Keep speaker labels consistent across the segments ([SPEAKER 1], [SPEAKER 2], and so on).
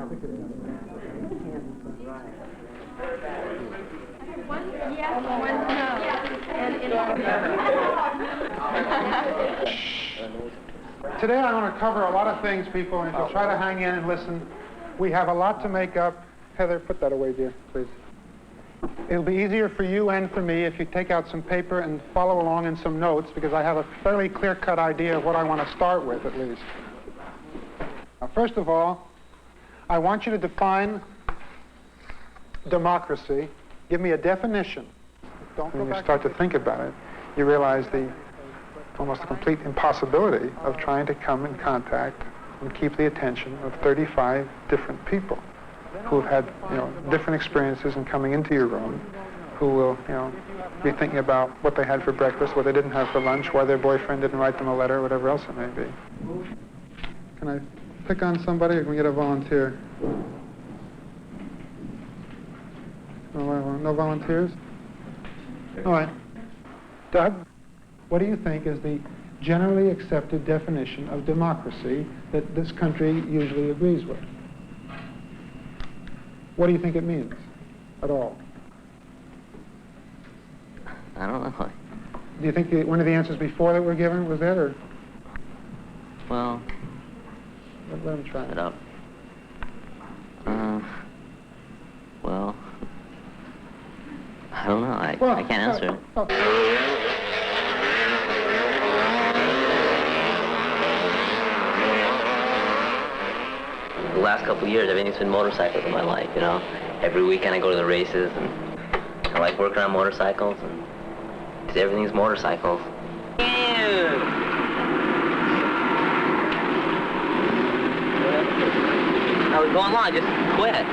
[SPEAKER 1] One yes, one no.
[SPEAKER 2] Today I want to cover a lot of things, people, and if you'll try to hang in and listen, we have a lot to make up. Heather, put that away, dear, please. It'll be easier for you and for me if you take out some paper and follow along in some notes, because I have a fairly clear-cut idea of what I want to start with, at least. Now, first of all, I want you to define democracy. Give me a definition. When you start to think about it, you realize almost the complete impossibility of trying to come in contact and keep the attention of 35 different people who've had, different experiences in coming into your room, who will, be thinking about what they had for breakfast, what they didn't have for lunch, why their boyfriend didn't write them a letter, whatever else it may be. Can I pick on somebody, or can we get a volunteer? No volunteers? All right. Doug, what do you think is the generally accepted definition of democracy that this country usually agrees with? What do you think it means at all?
[SPEAKER 3] I don't know.
[SPEAKER 2] Do you think one of the answers before that were given was that, or?
[SPEAKER 3] Well,
[SPEAKER 2] let him try
[SPEAKER 3] it up. Well, I don't know. I can't answer it. The last couple of years, everything's been motorcycles in my life, Every weekend I go to the races, and I like working on motorcycles, and because everything's motorcycles. I was going along, I just quit.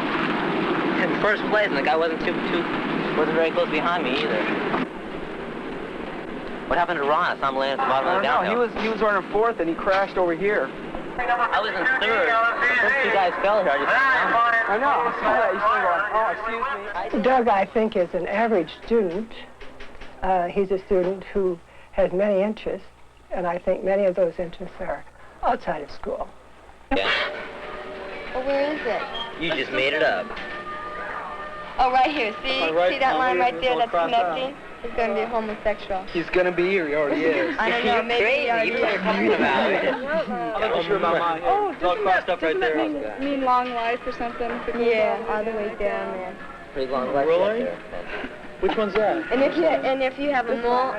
[SPEAKER 3] In first place, and the guy wasn't very close behind me either. What happened to Ron? I saw him laying at the bottom of the downhill.
[SPEAKER 4] He was running fourth, and he crashed over here.
[SPEAKER 3] I was in third. The first two guys fell here.
[SPEAKER 4] I know. I saw that. You still going, oh, excuse me.
[SPEAKER 5] Doug, I think, is an average student. He's a student who has many interests, and I think many of those interests are outside of school.
[SPEAKER 3] Yeah.
[SPEAKER 1] Well, where is it?
[SPEAKER 3] You just made it up.
[SPEAKER 1] Oh, right here. See? See that line right there that's connecting? He's going to be a homosexual.
[SPEAKER 4] He's going to be here. He already is.
[SPEAKER 1] I don't know. Maybe he already is.
[SPEAKER 3] Talking about it.
[SPEAKER 4] I'm not sure about mine.
[SPEAKER 6] Oh,
[SPEAKER 4] it's all crossed up right there.
[SPEAKER 6] Mean long life or something?
[SPEAKER 1] Yeah, all the way down there.
[SPEAKER 3] Pretty long life
[SPEAKER 4] Really?
[SPEAKER 3] there.
[SPEAKER 4] Which one's that?
[SPEAKER 1] And if you have a mole,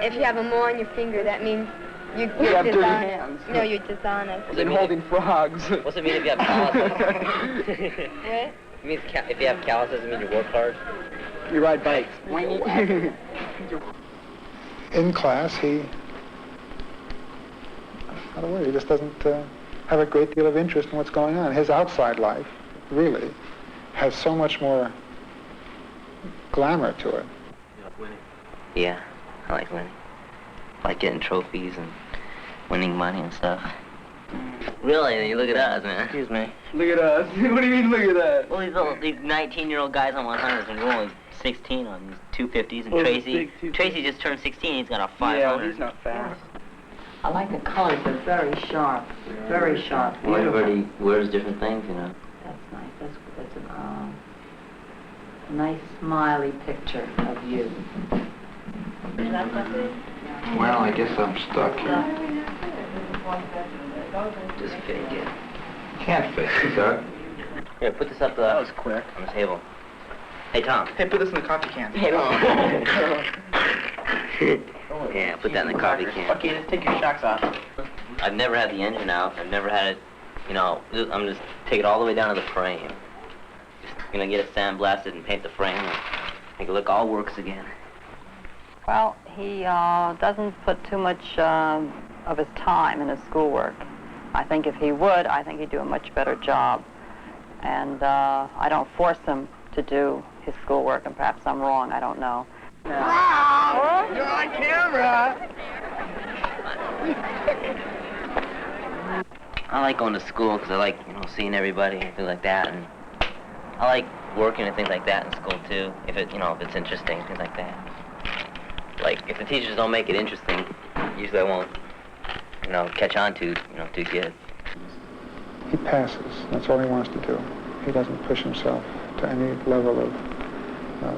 [SPEAKER 1] on your finger, that means you're
[SPEAKER 4] have dirty
[SPEAKER 1] dishonest.
[SPEAKER 4] hands.
[SPEAKER 1] No, you're dishonest.
[SPEAKER 4] Been holding frogs.
[SPEAKER 3] What's it mean if you have calluses?
[SPEAKER 1] What?
[SPEAKER 3] It means if you have calluses, it means you work hard.
[SPEAKER 4] You ride bikes.
[SPEAKER 2] In class, he just doesn't have a great deal of interest in what's going on. His outside life, really, has so much more glamour to it.
[SPEAKER 3] You like winning? Yeah, I like winning. I like getting trophies and winning money and stuff. Really? You look at us, man. Excuse me.
[SPEAKER 4] Look at us. What do you mean, look at that?
[SPEAKER 3] Well, these 19-year-old guys on 100s, and we're only 16 on these 250s, and Tracy just turned 16, he's got a 500.
[SPEAKER 4] Yeah, he's not fast.
[SPEAKER 7] I like the colors, they're very sharp, very sharp.
[SPEAKER 3] Well, everybody wears different things,
[SPEAKER 7] That's nice, that's a nice smiley picture of you.
[SPEAKER 8] Well, I guess I'm stuck here.
[SPEAKER 3] Just fake it.
[SPEAKER 8] Can't fix it, Doug.
[SPEAKER 3] Here, put this up
[SPEAKER 4] That was quick.
[SPEAKER 3] on the table. Hey, Tom.
[SPEAKER 4] Hey, put this in the coffee can.
[SPEAKER 3] Yeah, put that in the coffee can.
[SPEAKER 4] Okay, let's take your shocks off.
[SPEAKER 3] I've never had the engine out. I've never had it, I'm just take it all the way down to the frame. Just, get it sandblasted and paint the frame and make it look all works again.
[SPEAKER 9] Well, he doesn't put too much of his time in his schoolwork. I think if he would, I think he'd do a much better job. And I don't force him to do his schoolwork, and perhaps I'm wrong, I don't know.
[SPEAKER 4] Wow! You're on camera!
[SPEAKER 3] I like going to school because I like, seeing everybody and things like that. And I like working and things like that in school too, if it's interesting, things like that. Like, if the teachers don't make it interesting, usually I won't, catch on to, too good.
[SPEAKER 2] He passes. That's all he wants to do. he doesn't push himself to any level of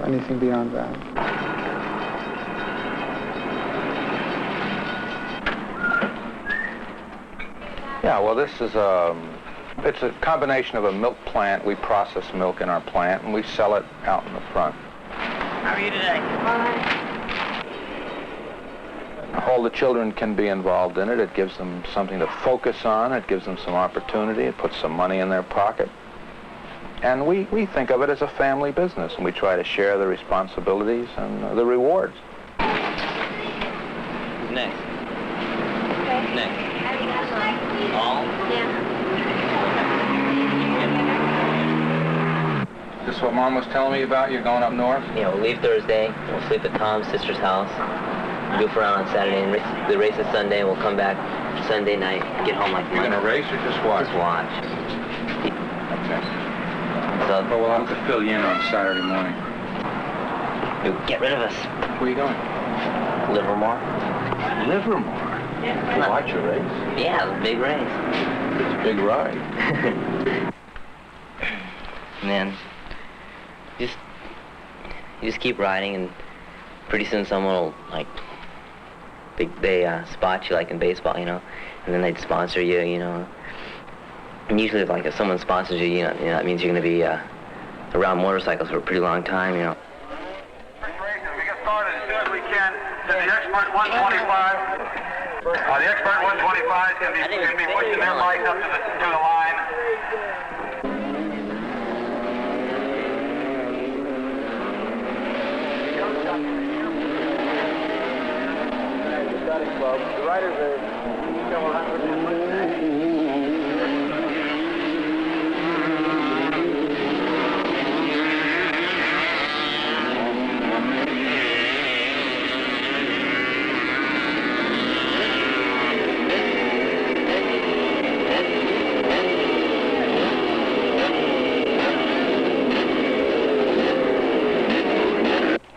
[SPEAKER 2] anything beyond that.
[SPEAKER 8] Yeah, well, this is it's a combination of a milk plant. We process milk in our plant, and we sell it out in the front.
[SPEAKER 3] How are you today?
[SPEAKER 8] All the children can be involved in it. It gives them something to focus on. It gives them some opportunity. It puts some money in their pocket. And we think of it as a family business, and we try to share the responsibilities and the rewards.
[SPEAKER 3] Next.
[SPEAKER 1] Okay.
[SPEAKER 3] Next. All?
[SPEAKER 1] Yeah.
[SPEAKER 8] This is what Mom was telling me about? You're going up north?
[SPEAKER 3] You know, we'll leave Thursday. We'll sleep at Tom's sister's house. Goof around on Saturday, and the race is Sunday, and we'll come back Sunday night, get home like
[SPEAKER 8] You're
[SPEAKER 3] Monday.
[SPEAKER 8] going to race or just watch?
[SPEAKER 3] Just watch.
[SPEAKER 8] Okay.
[SPEAKER 3] So,
[SPEAKER 8] But we'll have to fill you in on Saturday morning.
[SPEAKER 3] you'll get rid of us.
[SPEAKER 8] Where are you going?
[SPEAKER 3] Livermore.
[SPEAKER 8] Livermore. To watch a race?
[SPEAKER 3] Yeah, the big race.
[SPEAKER 8] It's a big ride.
[SPEAKER 3] And then you just keep riding, and pretty soon someone will they spot you like in baseball, you know, and then they'd sponsor you, you know. And usually if someone sponsors you, you know that means you're going to be around motorcycles for a pretty long time, you know.
[SPEAKER 10] We get started as soon as we can. The expert 125. The expert 125 can be pushing their bikes up to the line.
[SPEAKER 4] The riders are several hundred.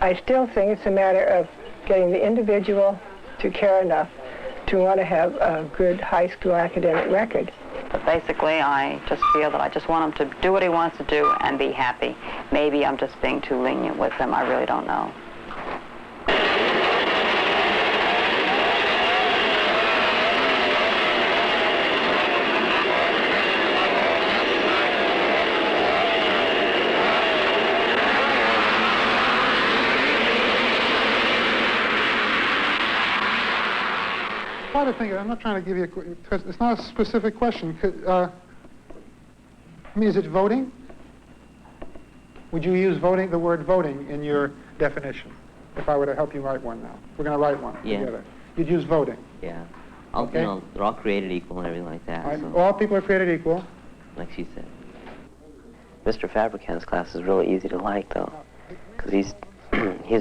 [SPEAKER 5] I still think it's a matter of getting the individual to care enough to want to have a good high school academic record.
[SPEAKER 9] But basically, I just feel that I just want him to do what he wants to do and be happy. Maybe I'm just being too lenient with him. I really don't know.
[SPEAKER 2] Try to think. I'm not trying to give you because it's not a specific question. I mean, is it voting? Would you use voting, the word voting, in your definition? If I were to help you write one now, we're going to write one together. You'd use voting.
[SPEAKER 3] Yeah.
[SPEAKER 2] Okay.
[SPEAKER 3] You know, they're all created equal and everything like that.
[SPEAKER 2] Right.
[SPEAKER 3] So,
[SPEAKER 2] All people are created equal.
[SPEAKER 3] like she said. Mr. Fabricant's class is really easy to like, though, because he's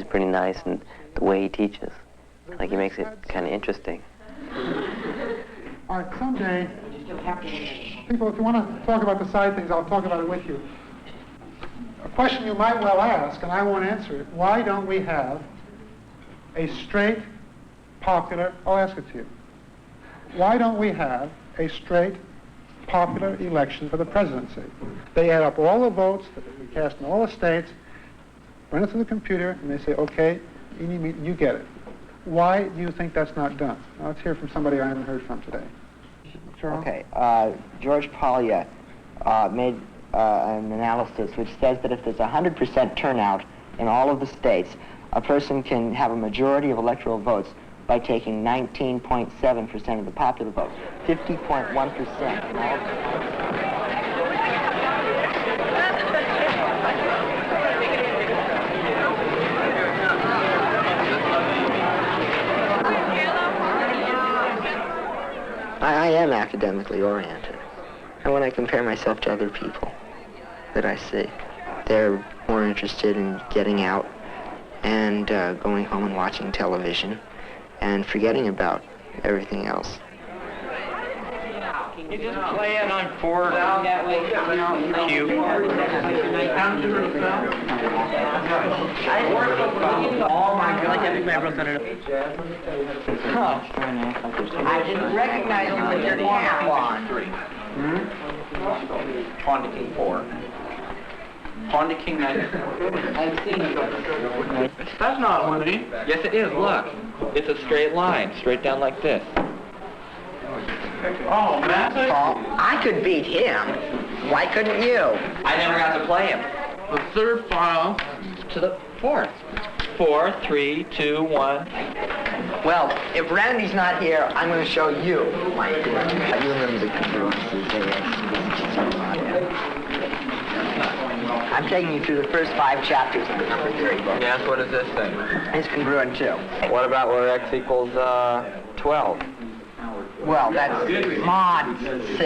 [SPEAKER 3] pretty nice in the way he teaches. Like, he makes it kind of interesting.
[SPEAKER 2] All right, someday, people, if you want to talk about the side things, I'll talk about it with you. A question you might well ask, and I won't answer it, why don't we have a straight, popular, I'll ask it to you. Why don't we have a straight, popular election for the presidency? They add up all the votes that we cast in all the states, run it through the computer, and they say, okay, you get it. Why do you think that's not done? Now, let's hear from somebody I haven't heard from today. Charles?
[SPEAKER 11] Okay. George Polya made an analysis which says that if there's 100% turnout in all of the states, a person can have a majority of electoral votes by taking 19.7% of the popular vote, 50.1% in all of the... I am academically oriented, and when I compare myself to other people that I see, they're more interested in getting out and going home and watching television and forgetting about everything else.
[SPEAKER 4] You just play it on 4 cue.
[SPEAKER 3] Oh my God! I
[SPEAKER 7] I didn't recognize you with your cap on.
[SPEAKER 4] Pawn to King 4. Pawn to King 9. I've seen it.
[SPEAKER 12] That's not money.
[SPEAKER 4] Yes, it is. Look. It's a straight line, straight down like this.
[SPEAKER 12] Oh, Matt.
[SPEAKER 11] Paul, I could beat him. Why couldn't you?
[SPEAKER 4] I never got to play him.
[SPEAKER 12] The third file.
[SPEAKER 4] To the fourth. 4, 3, 2, 1.
[SPEAKER 11] Well, if Randy's not here, I'm going to show you my You remember the congruences, I'm taking you through the first 5 chapters of the number theory book.
[SPEAKER 4] Yes, what is this thing?
[SPEAKER 11] It's congruent too.
[SPEAKER 4] What about where x equals 12?
[SPEAKER 11] Well, that's mod 6.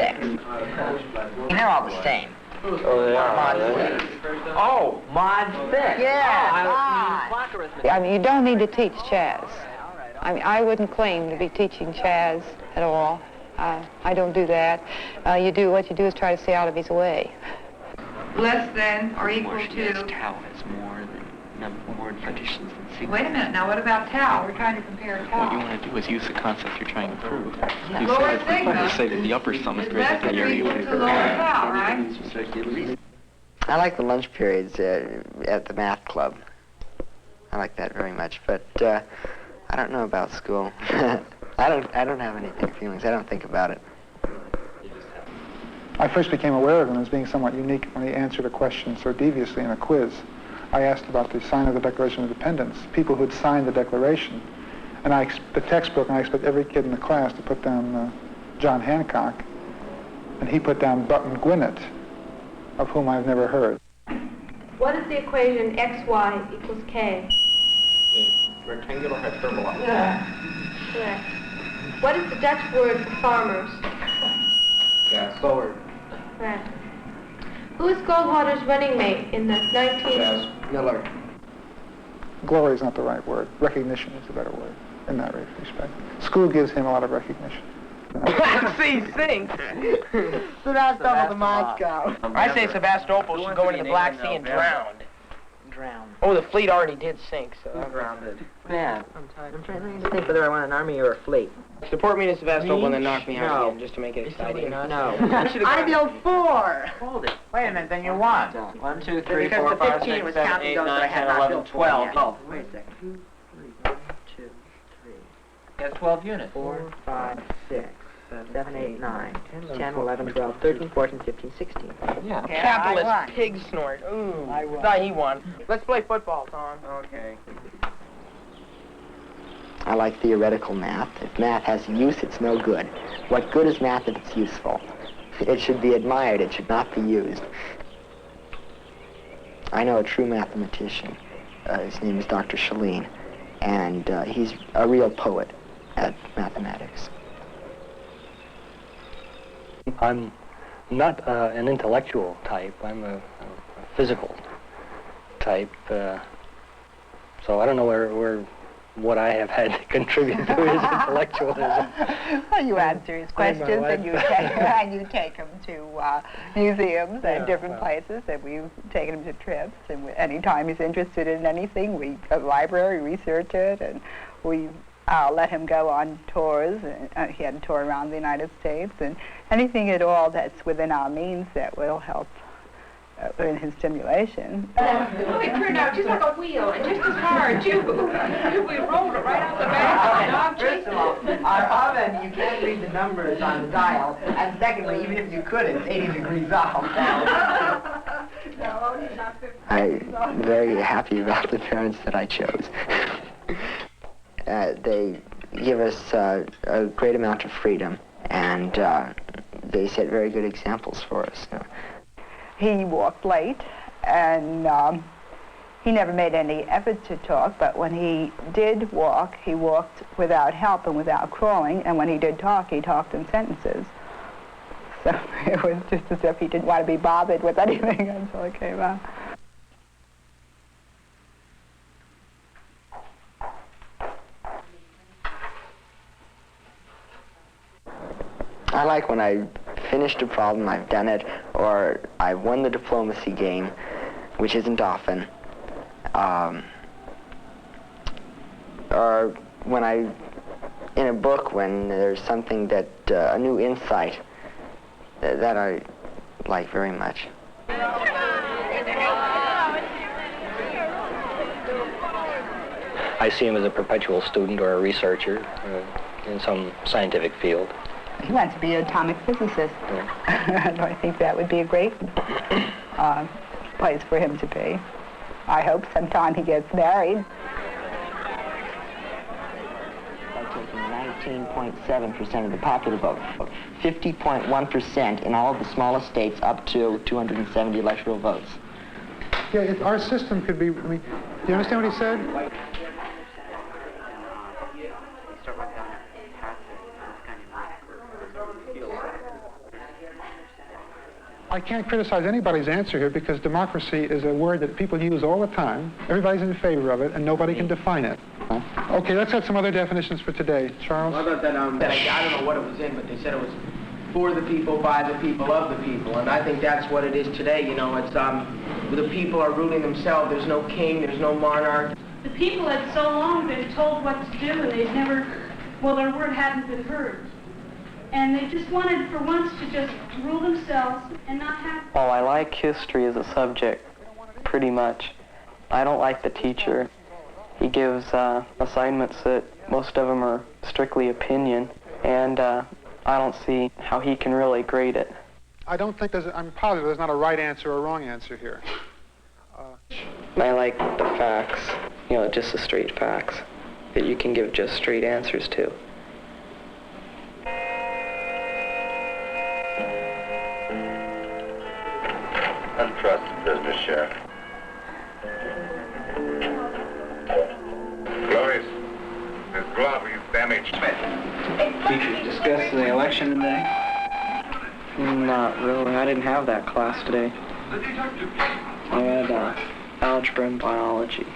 [SPEAKER 11] They're all the same.
[SPEAKER 4] Oh, they are.
[SPEAKER 11] Mod 6.
[SPEAKER 4] Oh, mod 6.
[SPEAKER 11] Yeah,
[SPEAKER 13] I mean, you don't need to teach Chaz. I mean, I wouldn't claim to be teaching Chaz at all. I don't do that. What you do is try to stay out of his way.
[SPEAKER 1] Less than or equal to...
[SPEAKER 14] Tau has more partitions than sigma.
[SPEAKER 1] Wait a minute, now what about tau? We're trying to compare tau.
[SPEAKER 14] What you want to do is use the concept you're trying to prove.
[SPEAKER 1] Yeah. Lower sigma.
[SPEAKER 14] You say that the upper sum is greater than the area you want to
[SPEAKER 1] lower tau, right?
[SPEAKER 11] I like the lunch periods at the math club. I like that very much, but I don't know about school. I don't have any feelings. I don't think about it.
[SPEAKER 2] I first became aware of him as being somewhat unique when he answered a question so deviously in a quiz. I asked about the sign of the Declaration of Independence, people who had signed the Declaration. And the textbook, and I expect every kid in the class to put down John Hancock, and he put down Button Gwinnett, of whom I've never heard.
[SPEAKER 1] What is the equation xy equals k?
[SPEAKER 4] Rectangular hyperbola.
[SPEAKER 1] Yeah. Correct. What is the Dutch word for farmers?
[SPEAKER 4] Yeah, slower.
[SPEAKER 1] Correct. Who is Goldwater's running mate in the 19th?
[SPEAKER 11] Miller.
[SPEAKER 2] Glory is not the right word. Recognition is the better word in that respect. School gives him a lot of recognition.
[SPEAKER 15] See, think.
[SPEAKER 11] Sevastopol to Moscow.
[SPEAKER 15] I say Sevastopol should go into the Black Sea and drown. Oh, the fleet already did sink, so...
[SPEAKER 4] Grounded.
[SPEAKER 11] Man, I'm trying to think whether I want an army or a fleet.
[SPEAKER 15] Support me to Sevastopol and then knock me out again, just to make it exciting.
[SPEAKER 11] No. I built 4.
[SPEAKER 4] Hold it.
[SPEAKER 15] Wait a minute, then you won.
[SPEAKER 4] 1, 2, 3, 4, 5, 6, 7, 8, 9, 10, 11, 12. Oh.
[SPEAKER 11] Wait a second. 2, 3.
[SPEAKER 4] That's 12 units.
[SPEAKER 11] 4, 5, 6, 7, 8, 9, 10, 11, 12, 13, 14, 15, 16.
[SPEAKER 4] Yeah.
[SPEAKER 15] Capitalist pig snort. Ooh, I thought he won. Let's play football, Tom.
[SPEAKER 4] Okay.
[SPEAKER 11] I like theoretical math. If math has use, it's no good. What good is math if it's useful? It should be admired. It should not be used. I know a true mathematician. His name is Dr. Shalin, and he's a real poet at mathematics.
[SPEAKER 16] I'm not an intellectual type. I'm a physical type. So I don't know where what I have had to contribute to his intellectualism.
[SPEAKER 17] Well, you answer his questions and you take him to museums and different places, and we've taken him to trips. And anytime he's interested in anything, we go to the library, research it, and we let him go on tours. He had a tour around the United States, and anything at all that's within our means that will help in his stimulation.
[SPEAKER 1] Oh, it turned out just like a wheel, and just as hard, too. We rolled it right out the back.
[SPEAKER 11] First of all, our oven, you can't read the numbers on the dial, and secondly, even if you could, it's 80 degrees off. I'm very happy about the parents that I chose. They give us a great amount of freedom, and they set very good examples for us.
[SPEAKER 17] He walked late, and he never made any effort to talk, but when he did walk, he walked without help and without crawling, and when he did talk, he talked in sentences. So it was just as if he didn't want to be bothered with anything until it came out.
[SPEAKER 11] I like when I finished a problem, I've done it, or I won the diplomacy game, which isn't often, or when in a book, when there's something that, a new insight that I would like very much.
[SPEAKER 16] I see him as a perpetual student or a researcher in some scientific field.
[SPEAKER 17] He wants to be an atomic physicist. I think that would be a great place for him to be. I hope sometime he gets married.
[SPEAKER 11] By taking 19.7% of the popular vote, 50.1% in all of the smallest states up to 270 electoral votes.
[SPEAKER 2] Yeah, our system could be, I mean, do you understand what he said? I can't criticize anybody's answer here because democracy is a word that people use all the time. Everybody's in favor of it, and nobody can define it. Okay, let's have some other definitions for today. Charles?
[SPEAKER 15] What about that, I don't know what it was in, but they said it was for the people, by the people, of the people. And I think that's what it is today, you know. It's, the people are ruling themselves. There's no king, there's no monarch.
[SPEAKER 18] The people had so long been told what to do, and they've never, well, their word hadn't been heard. And they just wanted, for once, to just rule themselves and not have...
[SPEAKER 14] Well, I like history as a subject, pretty much. I don't like the teacher. He gives assignments that most of them are strictly opinion, and I don't see how he can really grade it.
[SPEAKER 2] I don't think I'm positive there's not a right answer or a wrong answer here.
[SPEAKER 14] I like the facts, you know, just the straight facts, that you can give just straight answers to.
[SPEAKER 10] Untrusted business, Sheriff. Glorious. Miss Glover, you've damaged me.
[SPEAKER 4] Teachers discussed the election today?
[SPEAKER 14] Not really. I didn't have that class today. I had algebra and biology.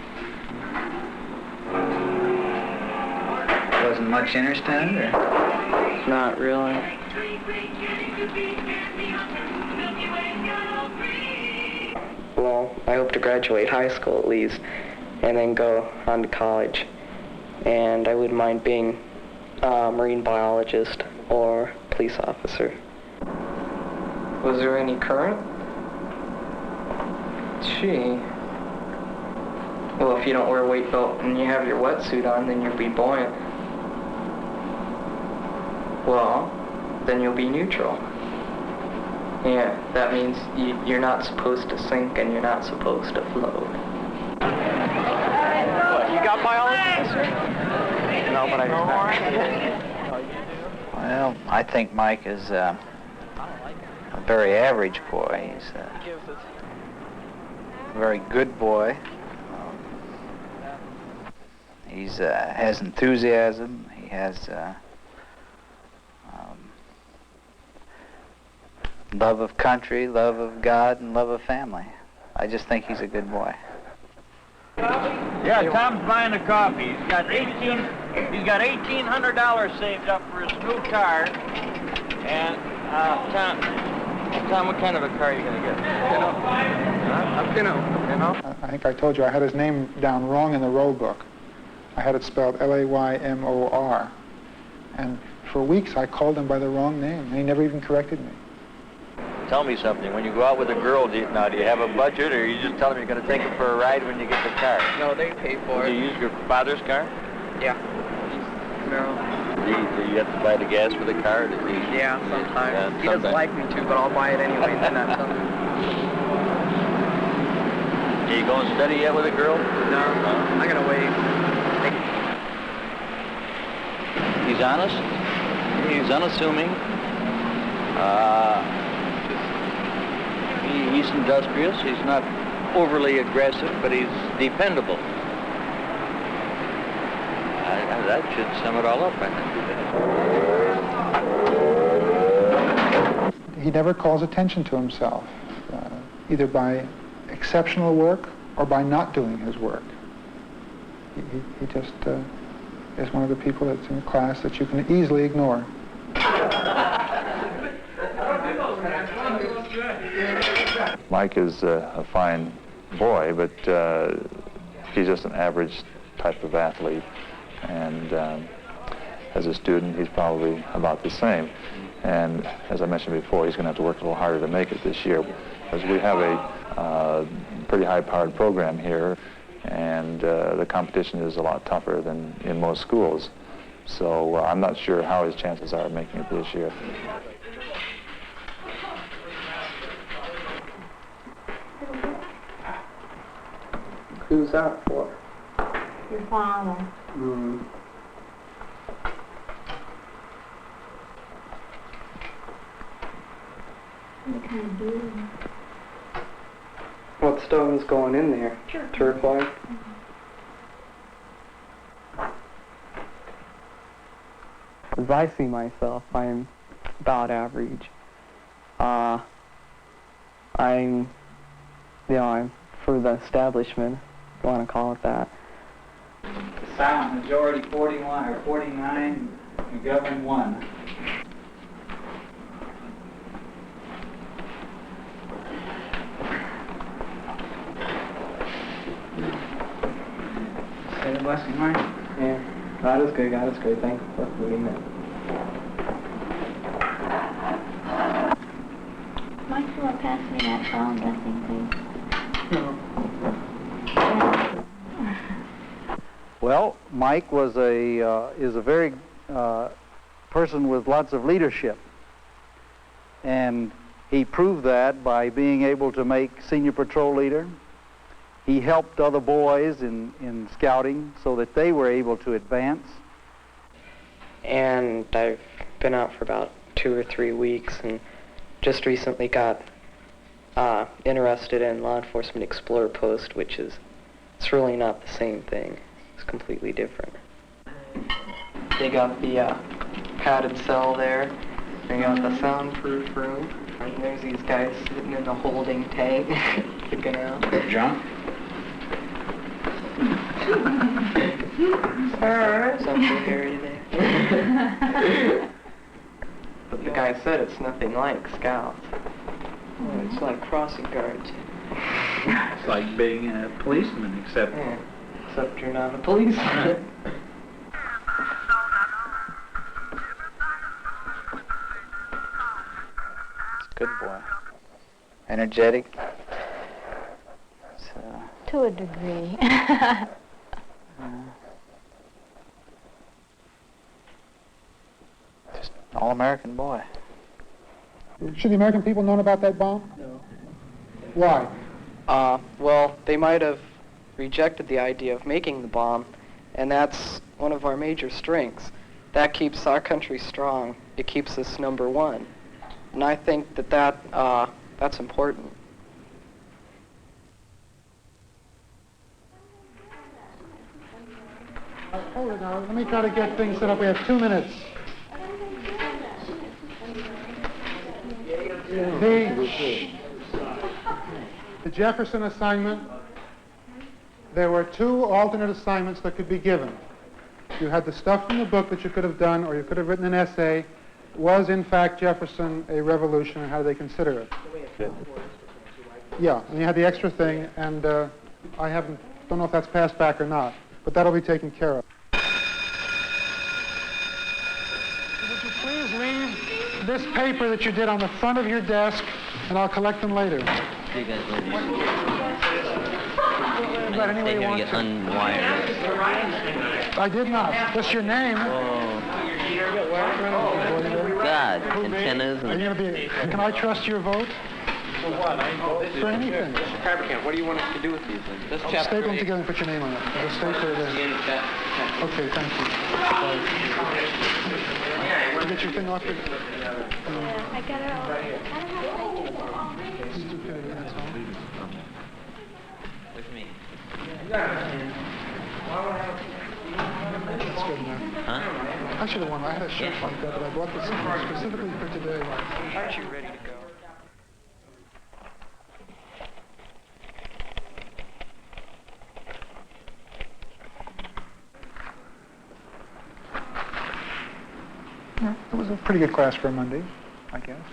[SPEAKER 4] Wasn't much interest in it, or?
[SPEAKER 14] Not really. Well, I hope to graduate high school at least, and then go on to college. And I wouldn't mind being a marine biologist or police officer. Was there any current? Gee. Well, if you don't wear a weight belt and you have your wetsuit on, then you'll be buoyant. Well, then you'll be neutral. Yeah, that means you're not supposed to sink and you're not supposed to float.
[SPEAKER 15] What, you got biology, sir?
[SPEAKER 14] No, but I
[SPEAKER 4] Well, I think Mike is a very average boy. He's a very good boy. He has enthusiasm. He has love of country, love of God, and love of family. I just think he's a good boy.
[SPEAKER 19] Yeah, Tom's buying a coffee. He's got $1,800 saved up for his new car. And Tom, what kind of a car are you gonna get?
[SPEAKER 2] A Pinto. I think I told you I had his name down wrong in the roll book. I had it spelled Laymor. And for weeks I called him by the wrong name, and he never even corrected me.
[SPEAKER 19] Tell me something. When you go out with a girl, do you have a budget, or you just tell them you're going to take them for a ride when you get the car?
[SPEAKER 15] No, they pay for it.
[SPEAKER 19] Do you use your father's car?
[SPEAKER 15] Yeah. Merrill.
[SPEAKER 19] Do you have to buy the gas for the car?
[SPEAKER 15] Yeah, sometimes. He doesn't like me to, but I'll buy it anyway. Then that's something.
[SPEAKER 19] Are you going steady yet with a girl?
[SPEAKER 15] No. I gotta wait.
[SPEAKER 19] He's honest. He's unassuming. He's industrious. He's not overly aggressive, but he's dependable. That should sum it all up, I think.
[SPEAKER 2] He never calls attention to himself, either by exceptional work or by not doing his work. He just is one of the people that's in the class that you can easily ignore.
[SPEAKER 8] Mike is a fine boy, but he's just an average type of athlete. And as a student, he's probably about the same. And as I mentioned before, he's going to have to work a little harder to make it this year, because we have a pretty high-powered program here, and the competition is a lot tougher than in most schools. So I'm not sure how his chances are of making it this year.
[SPEAKER 14] Who's that for?
[SPEAKER 1] Your father. What kind of blue?
[SPEAKER 14] What stone is going in there? Turquoise? As I see myself, I'm about average. I'm for the establishment, if you want to call it that.
[SPEAKER 4] Silent majority 41 or 49, McGovern 1. Say the blessing, Mike.
[SPEAKER 14] Yeah, God is good, God is great. Thank you for doing that.
[SPEAKER 1] Mike, you want to pass me that phone blessing, please?
[SPEAKER 20] Well, Mike was is a very person with lots of leadership, and he proved that by being able to make senior patrol leader. He helped other boys in scouting so that they were able to advance.
[SPEAKER 14] And I've been out for about 2 or 3 weeks, and just recently got interested in Law Enforcement Explorer Post, which is, it's really not the same thing. It's completely different. They got the padded cell there. They got the soundproof room. And there's these guys sitting in the holding tank, looking out.
[SPEAKER 4] John?
[SPEAKER 14] Something hairy there. But the guy said it's nothing like Scouts. Oh, it's like crossing guards.
[SPEAKER 4] It's like being a policeman, except...
[SPEAKER 14] Yeah, except you're not a policeman.
[SPEAKER 4] Good boy. Energetic.
[SPEAKER 1] To a degree.
[SPEAKER 4] Just an all-American boy.
[SPEAKER 2] Should the American people known about that bomb?
[SPEAKER 14] No.
[SPEAKER 2] Why?
[SPEAKER 14] Well, they might have rejected the idea of making the bomb, and that's one of our major strengths. That keeps our country strong. It keeps us number one. And I think that's important.
[SPEAKER 2] Hold it now. Let me try to get things set up. We have 2 minutes. The Jefferson assignment, there were 2 alternate assignments that could be given. You had the stuff from the book that you could have done, or you could have written an essay. Was, in fact, Jefferson a revolution, and how do they consider it? Yeah, and you had the extra thing, and I don't know if that's passed back or not, but that'll be taken care of. Would you please leave this paper that you did on the front of your desk, and I'll collect them later.
[SPEAKER 3] See you guys later.
[SPEAKER 2] But anyway,
[SPEAKER 3] Stay here and get unwired.
[SPEAKER 2] I did not. What's your name?
[SPEAKER 3] God, antennas and...
[SPEAKER 2] Can I trust your vote?
[SPEAKER 15] For what?
[SPEAKER 2] For anything.
[SPEAKER 15] Fabricant, what do you want us to do with these things? This chapter
[SPEAKER 2] Staple them together and put your name on it. Just staple it in. Okay, thank you. You get your thing off your...
[SPEAKER 1] I got it all.
[SPEAKER 3] With me.
[SPEAKER 2] That's good enough.
[SPEAKER 3] Huh?
[SPEAKER 2] I should have worn. I had a shirt like that, but I bought this specifically for today.
[SPEAKER 14] Aren't you ready to go?
[SPEAKER 2] It was a pretty good class for a Monday, I guess.